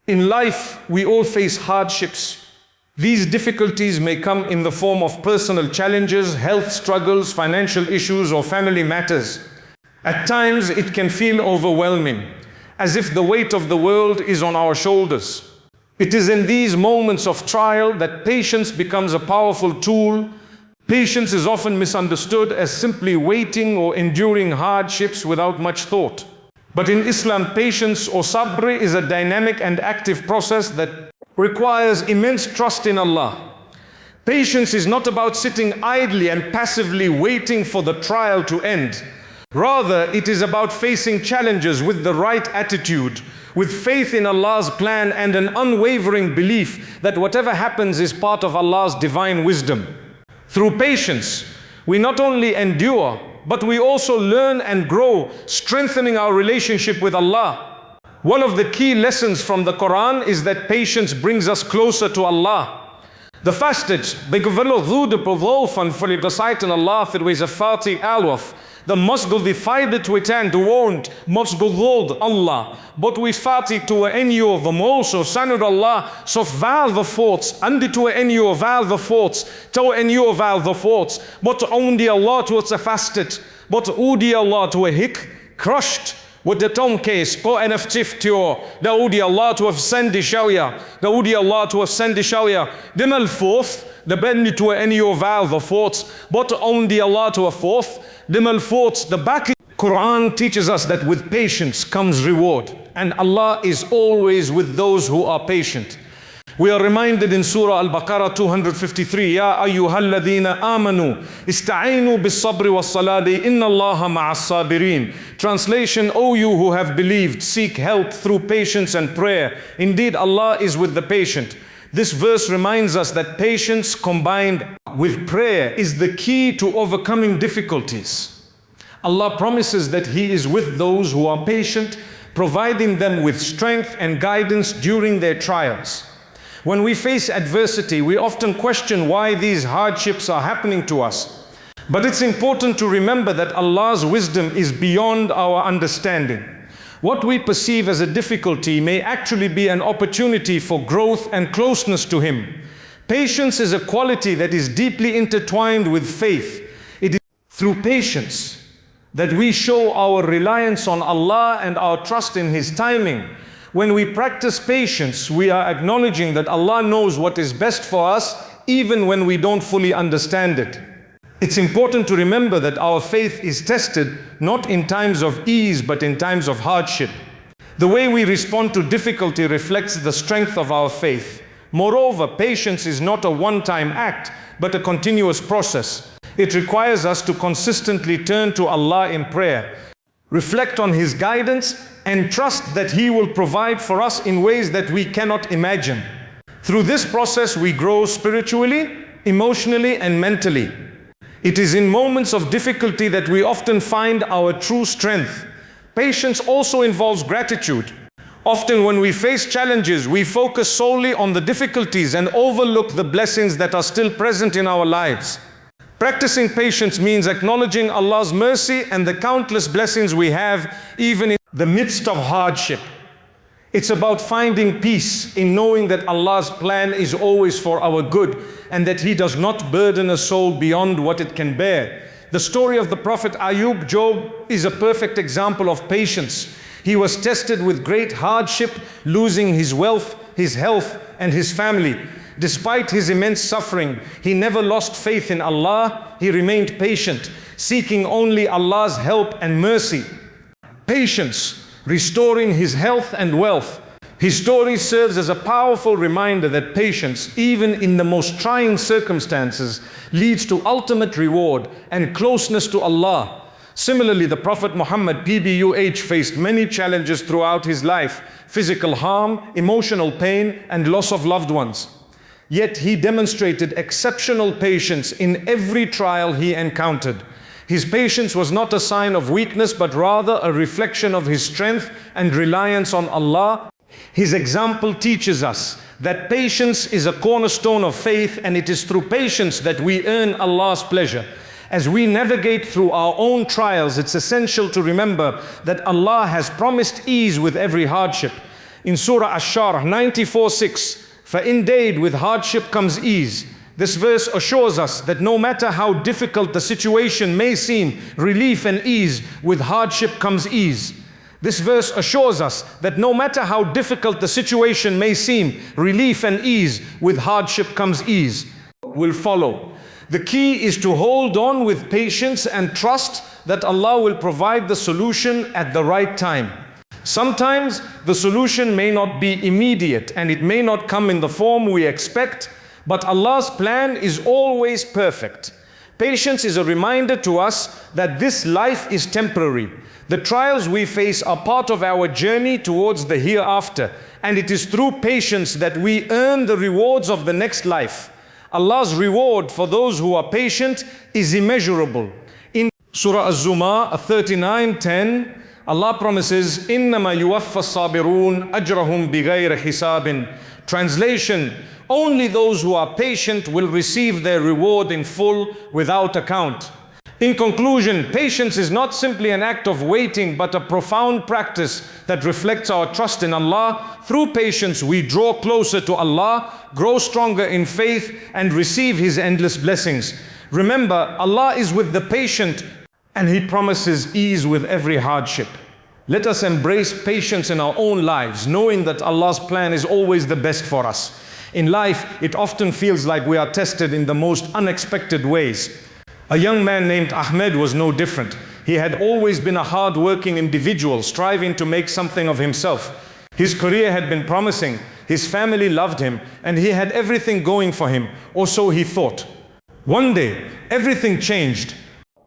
In life, we all face hardships. These difficulties may come in the form of personal challenges, health struggles, financial issues, or family matters. At times, it can feel overwhelming, as if the weight of the world is on our shoulders. It is in these moments of trial that patience becomes a powerful tool. Patience is often misunderstood as simply waiting or enduring hardships without much thought. But in Islam, patience or sabr is a dynamic and active process that requires immense trust in Allah. Patience is not about sitting idly and passively waiting for the trial to end. Rather, it is about facing challenges with the right attitude, with faith in Allah's plan and an unwavering belief that whatever happens is part of Allah's divine wisdom. Through patience, we not only endure, but we also learn and grow, strengthening our relationship with Allah. One of the key lessons from the Qur'an is that patience brings us closer to Allah. De fasthet begevello goede bevolven voor de beseiten Allah verwees a fati alwaf. The mosgul the fibre to attend woont, mosgul Allah. But we fati to enyo the moso sanud Allah, so val the forts, and to enyo val the forts, to enyo val the forts. But only Allah to a fasted, but udi Allah to a hick, crushed. With the tom case, go and have tiftio, the udi Allah to have sendi shawya, the udi Allah to have sendi shawya, dimel fourth, the bendy to enyo val the forts, but only Allah to a fourth. Dimal forts, the back. Qur'an teaches us that with patience comes reward, and Allah is always with those who are patient. We are reminded in Surah Al-Baqarah 253, Ya ayyuhalladhina amanu, ista'inu bis-sabri was-salati, inna Allaha ma'as-sabirin. Translation, O you who have believed, seek help through patience and prayer. Indeed, Allah is with the patient. This verse reminds us that patience combined with prayer is the key to overcoming difficulties. Allah promises that He is with those who are patient, providing them with strength and guidance during their trials. When we face adversity, we often question why these hardships are happening to us. But it's important to remember that Allah's wisdom is beyond our understanding. What we perceive as a difficulty may actually be an opportunity for growth and closeness to Him. Patience is a quality that is deeply intertwined with faith. It is through patience that we show our reliance on Allah and our trust in His timing. When we practice patience, we are acknowledging that Allah knows what is best for us, even when we don't fully understand it. It's important to remember that our faith is tested not in times of ease, but in times of hardship. The way we respond to difficulty reflects the strength of our faith. Moreover, patience is not a one-time act, but a continuous process. It requires us to consistently turn to Allah in prayer, reflect on His guidance, and trust that He will provide for us in ways that we cannot imagine. Through this process, we grow spiritually, emotionally, and mentally. It is in moments of difficulty that we often find our true strength. Patience also involves gratitude. Often when we face challenges, we focus solely on the difficulties and overlook the blessings that are still present in our lives. Practicing patience means acknowledging Allah's mercy and the countless blessings we have even in the midst of hardship. It's about finding peace in knowing that Allah's plan is always for our good and that He does not burden a soul beyond what it can bear. The story of the Prophet Ayub, Job, is a perfect example of patience. He was tested with great hardship, losing his wealth, his health, and his family. Despite his immense suffering, he never lost faith in Allah. He remained patient, seeking only Allah's help and mercy. Patience, restoring his health and wealth. His story serves as a powerful reminder that patience, even in the most trying circumstances, leads to ultimate reward and closeness to Allah. Similarly, the Prophet Muhammad PBUH faced many challenges throughout his life: physical harm, emotional pain, and loss of loved ones. Yet he demonstrated exceptional patience in every trial he encountered. His patience was not a sign of weakness, but rather a reflection of his strength and reliance on Allah. His example teaches us that patience is a cornerstone of faith, and it is through patience that we earn Allah's pleasure. As we navigate through our own trials, it's essential to remember that Allah has promised ease with every hardship. In Surah Ash-Sharh 94:6, for indeed with hardship comes ease. This verse assures us that no matter how difficult the situation may seem, relief and ease, with hardship comes ease. This verse assures us that no matter how difficult the situation may seem, relief and ease, with hardship comes ease, will follow. The key is to hold on with patience and trust that Allah will provide the solution at the right time. Sometimes the solution may not be immediate and it may not come in the form we expect, but Allah's plan is always perfect. Patience is a reminder to us that this life is temporary. The trials we face are part of our journey towards the hereafter, and it is through patience that we earn the rewards of the next life. Allah's reward for those who are patient is immeasurable. In Surah Az-Zumar 39:10, Allah promises, إِنَّمَا يُوَفَّى الصَّابِرُونَ أَجْرَهُمْ بِغَيْرِ حِسَابٍ. Translation: only those who are patient will receive their reward in full without account. In conclusion, patience is not simply an act of waiting, but a profound practice that reflects our trust in Allah. Through patience, we draw closer to Allah, grow stronger in faith, and receive His endless blessings. Remember, Allah is with the patient, and He promises ease with every hardship. Let us embrace patience in our own lives, knowing that Allah's plan is always the best for us. In life, it often feels like we are tested in the most unexpected ways. A young man named Ahmed was no different. He had always been a hard-working individual, striving to make something of himself. His career had been promising, his family loved him, and he had everything going for him, or so he thought. One day, everything changed.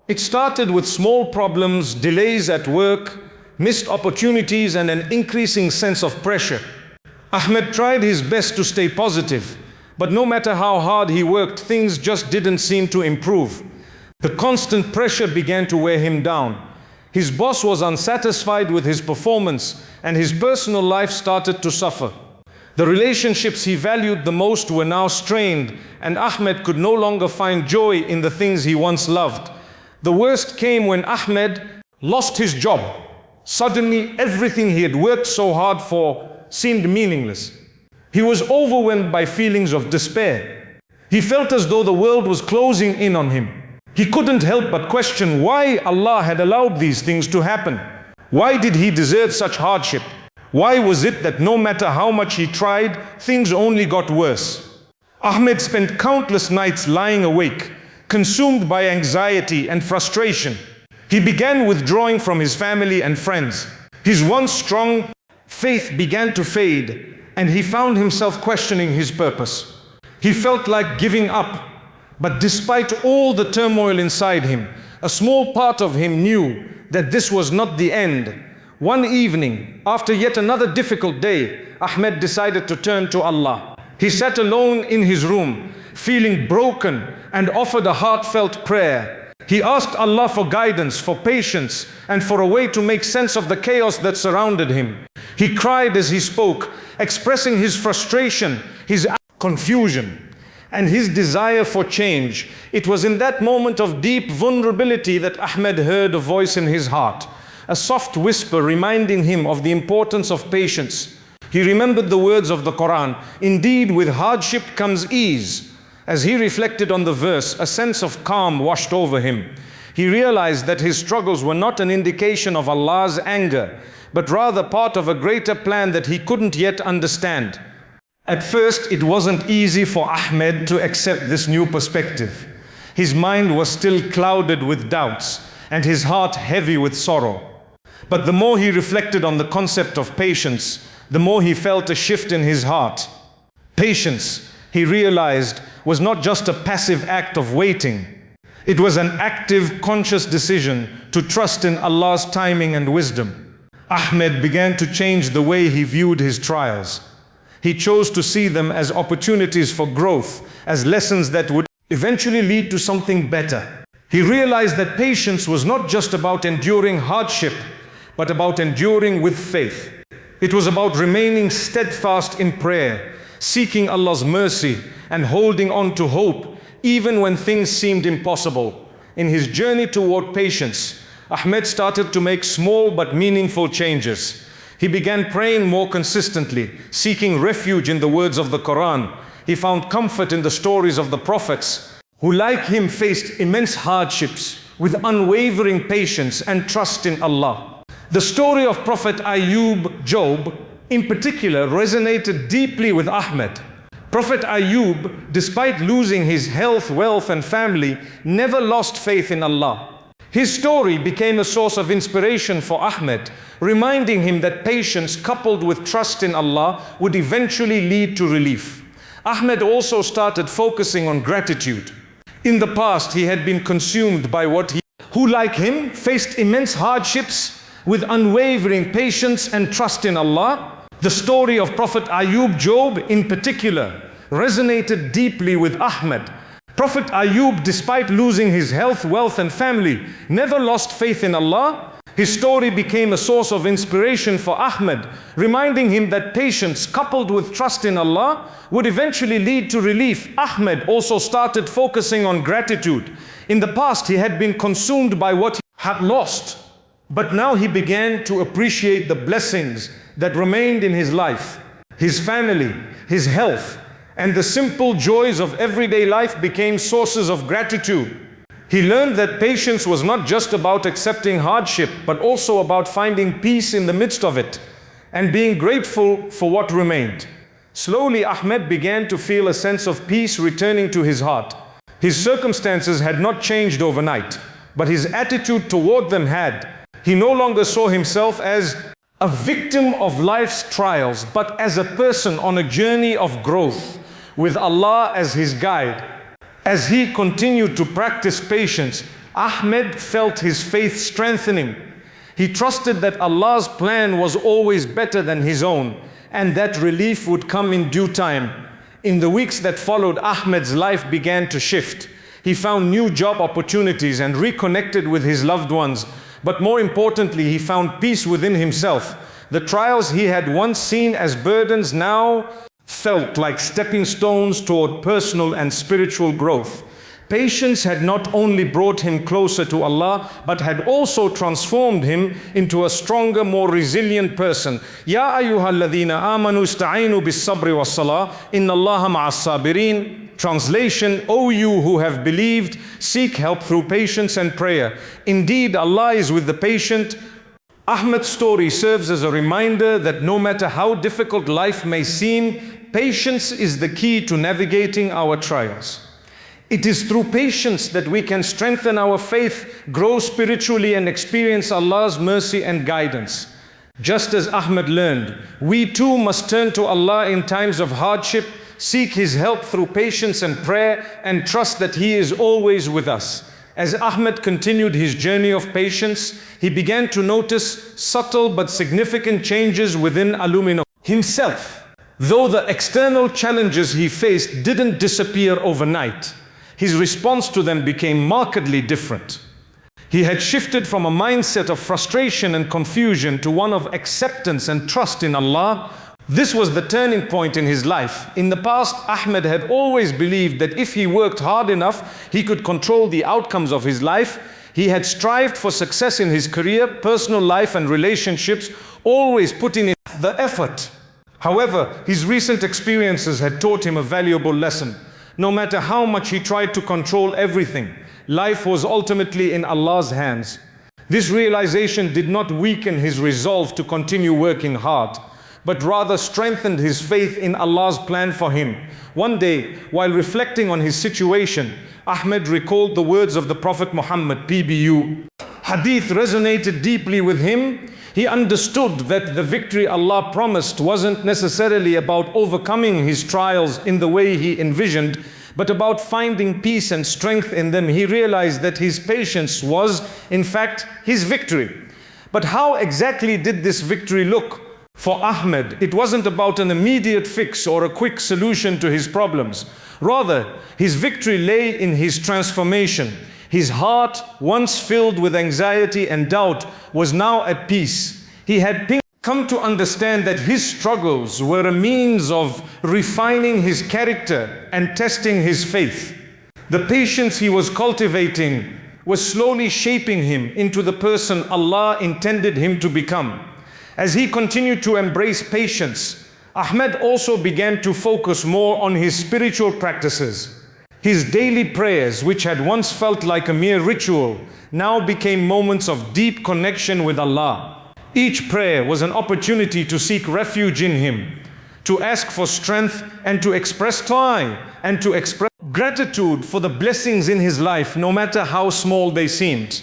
It started with small problems, delays at work, missed opportunities, and an increasing sense of pressure. Ahmed tried his best to stay positive, but no matter how hard he worked, things just didn't seem to improve. The constant pressure began to wear him down. His boss was unsatisfied with his performance, and his personal life started to suffer. The relationships he valued the most were now strained, and Ahmed could no longer find joy in the things he once loved. The worst came when Ahmed lost his job. Suddenly, everything he had worked so hard for seemed meaningless. He was overwhelmed by feelings of despair. He felt as though the world was closing in on him. He couldn't help but question why Allah had allowed these things to happen. Why did he deserve such hardship? Why was it that no matter how much he tried, things only got worse? Ahmed spent countless nights lying awake, consumed by anxiety and frustration. He began withdrawing from his family and friends. His once strong faith began to fade, and he found himself questioning his purpose. He felt like giving up. But despite all the turmoil inside him, a small part of him knew that this was not the end. One evening, after yet another difficult day, Ahmed decided to turn to Allah. He sat alone in his room, feeling broken, and offered a heartfelt prayer. He asked Allah for guidance, for patience, and for a way to make sense of the chaos that surrounded him. He cried as he spoke, expressing his frustration, his confusion, and his desire for change. It was in that moment of deep vulnerability that Ahmed heard a voice in his heart, a soft whisper reminding him of the importance of patience. He remembered the words of the Qur'an, "Indeed, with hardship comes ease." As he reflected on the verse, a sense of calm washed over him. He realized that his struggles were not an indication of Allah's anger, but rather part of a greater plan that he couldn't yet understand. At first, it wasn't easy for Ahmed to accept this new perspective. His mind was still clouded with doubts, and his heart heavy with sorrow. But the more he reflected on the concept of patience, the more he felt a shift in his heart. Patience, he realized, was not just a passive act of waiting. It was an active, conscious decision to trust in Allah's timing and wisdom. Ahmed began to change the way he viewed his trials. He chose to see them as opportunities for growth, as lessons that would eventually lead to something better. He realized that patience was not just about enduring hardship, but about enduring with faith. It was about remaining steadfast in prayer, seeking Allah's mercy, and holding on to hope, even when things seemed impossible. In his journey toward patience, Ahmed started to make small but meaningful changes. He began praying more consistently, seeking refuge in the words of the Qur'an. He found comfort in the stories of the prophets, who like him faced immense hardships with unwavering patience and trust in Allah. The story of Prophet Ayub, Job, in particular, resonated deeply with Ahmed. Prophet Ayub, despite losing his health, wealth and family, never lost faith in Allah. His story became a source of inspiration for Ahmed, reminding him that patience coupled with trust in Allah would eventually lead to relief. Ahmed also started focusing on gratitude. In the past, he had been consumed by who like him faced immense hardships with unwavering patience and trust in Allah. The story of Prophet Ayub, Job in particular, resonated deeply with Ahmed. Prophet Ayub, despite losing his health, wealth and family, never lost faith in Allah. His story became a source of inspiration for Ahmed, reminding him that patience coupled with trust in Allah would eventually lead to relief. Ahmed also started focusing on gratitude. In the past, he had been consumed by what he had lost, but now he began to appreciate the blessings that remained in his life. His family, his health, and the simple joys of everyday life became sources of gratitude. He learned that patience was not just about accepting hardship, but also about finding peace in the midst of it and being grateful for what remained. Slowly, Ahmed began to feel a sense of peace returning to his heart. His circumstances had not changed overnight, but his attitude toward them had. He no longer saw himself as a victim of life's trials, but as a person on a journey of growth, with Allah as his guide. As he continued to practice patience, Ahmed felt his faith strengthening. He trusted that Allah's plan was always better than his own, and that relief would come in due time. In the weeks that followed, Ahmed's life began to shift. He found new job opportunities and reconnected with his loved ones. But more importantly, he found peace within himself. The trials he had once seen as burdens now felt like stepping stones toward personal and spiritual growth. Patience had not only brought him closer to Allah, but had also transformed him into a stronger, more resilient person. Ya ayyuhalladhina amanu ista'inu bis-sabri was-salah, inna Allaha ma'as-sabirin. Translation: O you who have believed, seek help through patience and prayer. Indeed, Allah is with the patient. Ahmed's story serves as a reminder that no matter how difficult life may seem, patience is the key to navigating our trials. It is through patience that we can strengthen our faith, grow spiritually and experience Allah's mercy and guidance. Just as Ahmed learned, we too must turn to Allah in times of hardship, seek His help through patience and prayer, and trust that He is always with us. As Ahmed continued his journey of patience, he began to notice subtle but significant changes within himself. Though the external challenges he faced didn't disappear overnight, his response to them became markedly different. He had shifted from a mindset of frustration and confusion to one of acceptance and trust in Allah. This was the turning point in his life. In the past, Ahmed had always believed that if he worked hard enough, he could control the outcomes of his life. He had strived for success in his career, personal life and relationships, always putting in the effort. However, his recent experiences had taught him a valuable lesson. No matter how much he tried to control everything, life was ultimately in Allah's hands. This realization did not weaken his resolve to continue working hard, but rather strengthened his faith in Allah's plan for him. One day, while reflecting on his situation, Ahmed recalled the words of the Prophet Muhammad, PBU. Hadith resonated deeply with him. He understood that the victory Allah promised wasn't necessarily about overcoming his trials in the way he envisioned, but about finding peace and strength in them. He realized that his patience was, in fact, his victory. But how exactly did this victory look? For Ahmed, it wasn't about an immediate fix or a quick solution to his problems. Rather, his victory lay in his transformation. His heart, once filled with anxiety and doubt, was now at peace. He had come to understand that his struggles were a means of refining his character and testing his faith. The patience he was cultivating was slowly shaping him into the person Allah intended him to become. As he continued to embrace patience, Ahmed also began to focus more on his spiritual practices. His daily prayers, which had once felt like a mere ritual, now became moments of deep connection with Allah. Each prayer was an opportunity to seek refuge in Him, to ask for strength and to express gratitude for the blessings in his life, no matter how small they seemed.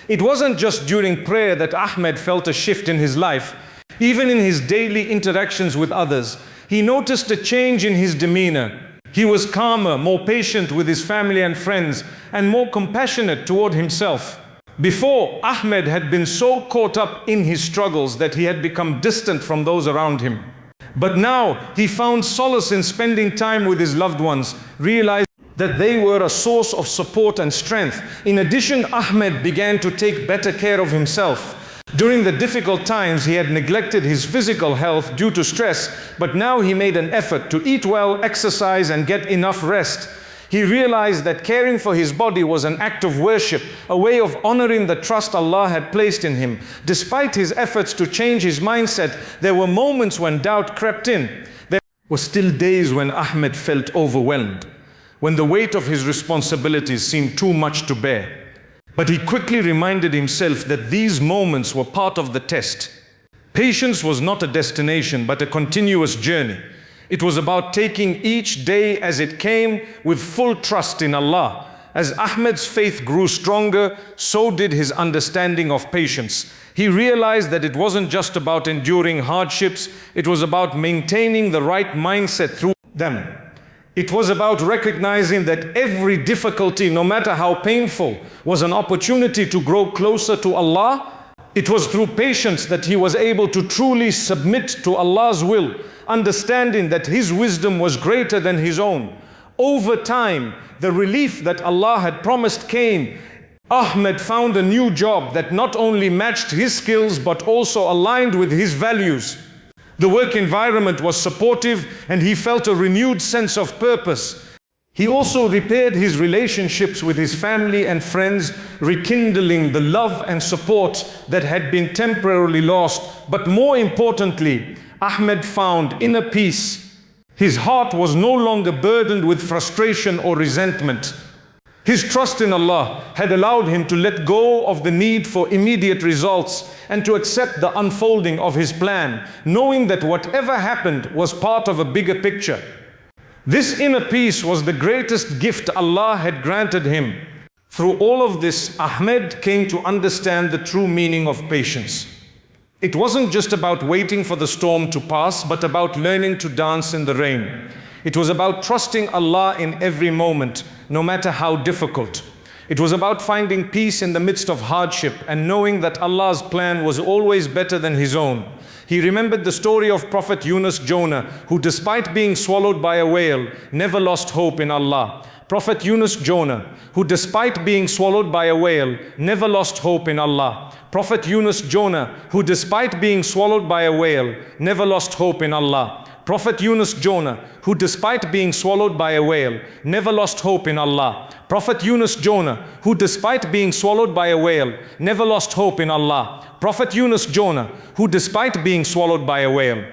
It wasn't just during prayer that Ahmed felt a shift in his life. Even in his daily interactions with others, he noticed a change in his demeanor. He was calmer, more patient with his family and friends, and more compassionate toward himself. Before, Ahmed had been so caught up in his struggles that he had become distant from those around him. But now, he found solace in spending time with his loved ones, realizing that they were a source of support and strength. In addition, Ahmed began to take better care of himself. During the difficult times, he had neglected his physical health due to stress, but now he made an effort to eat well, exercise, and get enough rest. He realized that caring for his body was an act of worship, a way of honoring the trust Allah had placed in him. Despite his efforts to change his mindset, there were moments when doubt crept in. There were still days when Ahmed felt overwhelmed, when the weight of his responsibilities seemed too much to bear. But he quickly reminded himself that these moments were part of the test. Patience was not a destination, but a continuous journey. It was about taking each day as it came with full trust in Allah. As Ahmed's faith grew stronger, so did his understanding of patience. He realized that it wasn't just about enduring hardships, it was about maintaining the right mindset through them. It was about recognizing that every difficulty, no matter how painful, was an opportunity to grow closer to Allah. It was through patience that he was able to truly submit to Allah's will, understanding that His wisdom was greater than his own. Over time, the relief that Allah had promised came. Ahmed found a new job that not only matched his skills but also aligned with his values. The work environment was supportive and he felt a renewed sense of purpose. He also repaired his relationships with his family and friends, rekindling the love and support that had been temporarily lost. But more importantly, Ahmed found inner peace. His heart was no longer burdened with frustration or resentment. His trust in Allah had allowed him to let go of the need for immediate results and to accept the unfolding of His plan, knowing that whatever happened was part of a bigger picture. This inner peace was the greatest gift Allah had granted him. Through all of this, Ahmed came to understand the true meaning of patience. It wasn't just about waiting for the storm to pass, but about learning to dance in the rain. It was about trusting Allah in every moment, no matter how difficult. It was about finding peace in the midst of hardship and knowing that Allah's plan was always better than his own. He remembered the story of Prophet Yunus Jonah, who despite being swallowed by a whale, never lost hope in Allah. Prophet Yunus Jonah, who despite being swallowed by a whale, never lost hope in Allah. Prophet Yunus Jonah, who despite being swallowed by a whale, never lost hope in Allah. Prophet Yunus Jonah, who despite being swallowed by a whale, never lost hope in Allah. Prophet Yunus Jonah, who despite being swallowed by a whale, never lost hope in Allah. Prophet Yunus Jonah, who despite being swallowed by a whale.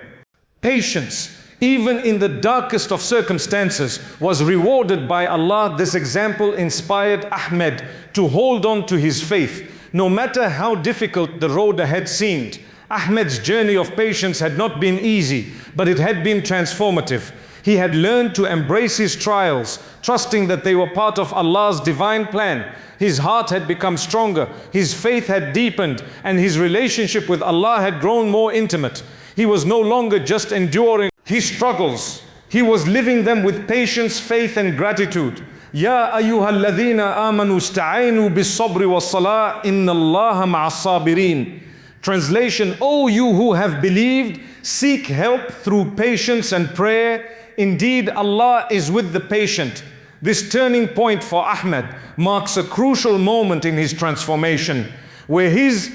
Patience, even in the darkest of circumstances, was rewarded by Allah. This example inspired Ahmed to hold on to his faith, no matter how difficult the road ahead seemed. Ahmed's journey of patience had not been easy, but it had been transformative. He had learned to embrace his trials, trusting that they were part of Allah's divine plan. His heart had become stronger, his faith had deepened, and his relationship with Allah had grown more intimate. He was no longer just enduring his struggles. He was living them with patience, faith, and gratitude. Ya ayyuhalladhina amanu ista'inu bis-sabri was-salah inna Allaha ma'as-sabirin. Translation: O you who have believed, seek help through patience and prayer. Indeed, Allah is with the patient. This turning point for Ahmed marks a crucial moment in his transformation, where his